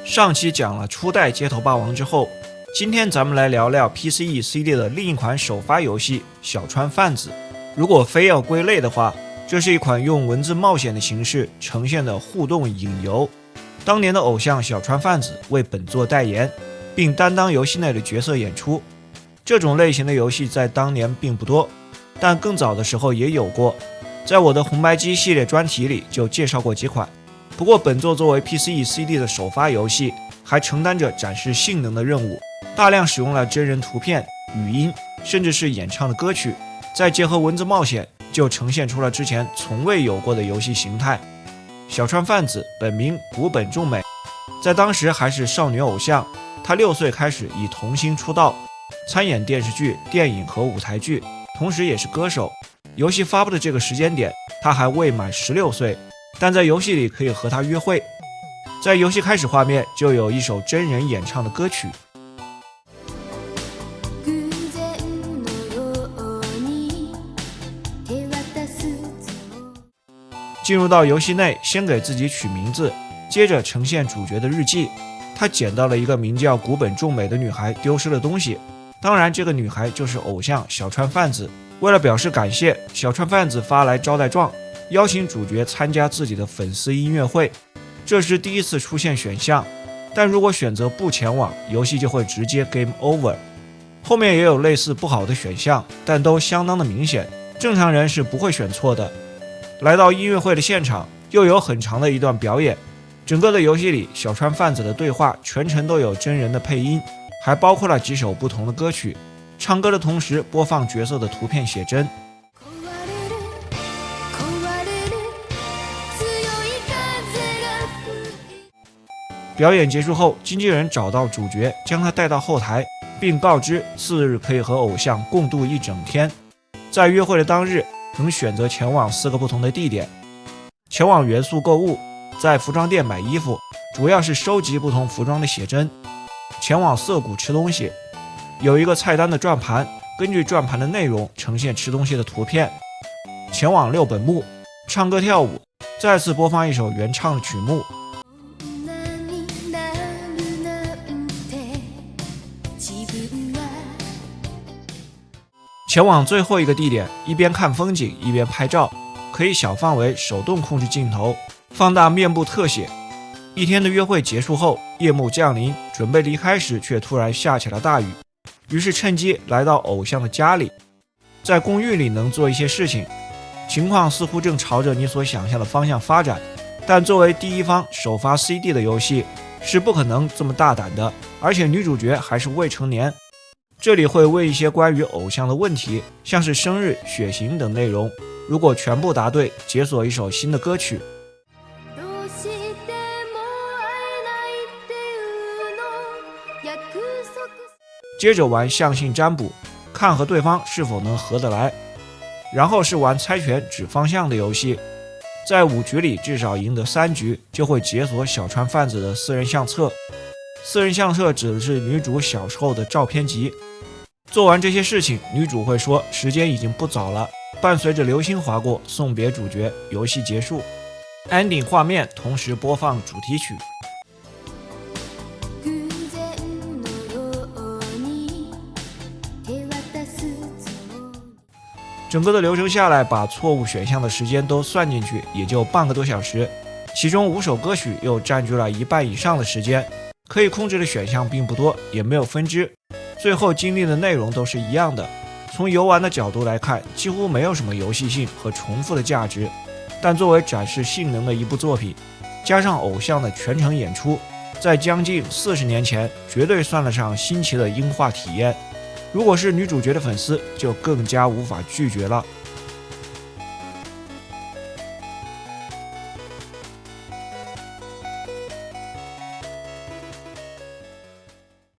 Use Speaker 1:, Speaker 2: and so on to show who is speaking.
Speaker 1: 上期講了初代街頭霸王之後，今天咱们来聊聊 PCE CD 的另一款首发遊戏小川贩子。如果非要歸類的话，這是一款用文字冒險的形式呈現的互动影游。当年的偶像小川贩子为本作代言，並擔當遊戲內的角色演出。這種類型的遊戲在當年並不多，但更早的時候也有過。在我的紅白機系列專題裡就介紹過幾款。不過本作作為 PCE CD 的首發遊戲，還承擔着展示性能的任務，大量使用了真人圖片、語音，甚至是演唱的歌曲，再結合文字冒險，就呈現出了之前從未有過的遊戲形態。小川販子本名古本重美，在當時還是少女偶像。她6歲開始以童星出道，參演電視劇、電影和舞台劇，同時也是歌手。遊戲發布的這個時間點，她還未滿16歲，但在遊戲裡可以和她約會。在遊戲開始畫面就有一首真人演唱的歌曲。進入到遊戲內，先給自己取名字，接着呈現主角的日記。他撿到了一個名叫古本重美的女孩丟失的東西，當然這個女孩就是偶像小川販子。為了表示感謝，小川販子發來招待狀，邀請主角參加自己的粉絲音樂會。這是第一次出現選項，但如果選擇不前往，遊戲就會直接 Game Over。後面也有類似不好的選項，但都相當的明顯，正常人是不會選錯的。來到音樂會的現場，又有很長的一段表演。整個的遊戲裡，小川販子的對話全程都有真人的配音，還包括了幾首不同的歌曲。唱歌的同時播放角色的圖片寫真。表演結束後，經紀人找到主角，將他帶到後台，並告知次日可以和偶像共度一整天。在約會的當日，能選擇前往4個不同的地點，前往元素購物，在服裝店買衣服，主要是收集不同服裝的寫真；前往澀谷吃東西，有一個菜單的轉盤，根據轉盤的內容呈現吃東西的圖片；前往六本木，唱歌跳舞，再次播放一首原唱的曲目；前往最後一個地點，一邊看風景一邊拍照，可以小範圍手動控制鏡頭，放大面部特寫。一天的約會結束後，夜幕降臨，準備離開時卻突然下起了大雨，於是趁機來到偶像的家裡。在公寓裡能做一些事情，情況似乎正朝着你所想象的方向發展，但作為第一方首發 CD 的遊戲，是不可能這麼大膽的，而且女主角還是未成年。這裡會問一些關於偶像的問題，像是生日、血型等內容，如果全部答對，解鎖一首新的歌曲。接着玩相性占卜，看和對方是否能合得來。然後是玩猜拳指方向的遊戲，在5局裡至少贏得3局，就會解鎖小川販子的私人相冊。私人相冊指的是女主小時候的照片集。做完這些事情，女主會說時間已經不早了，伴隨着流星劃過，送別主角，遊戲結束。Ending 畫面同時播放主題曲。整個的流程下來，把錯誤選項的時間都算進去，也就半個多小時，其中5首歌曲又佔據了1半以上的時間。可以控制的選項並不多，也沒有分支，最後經歷的內容都是一樣的。從遊玩的角度來看，幾乎沒有什麼遊戲性和重複的價值，但作為展示性能的一部作品，加上偶像的全程演出，在將近40年前絕對算得上新奇的音畫體驗。如果是女主角的粉絲，就更加無法拒絕了。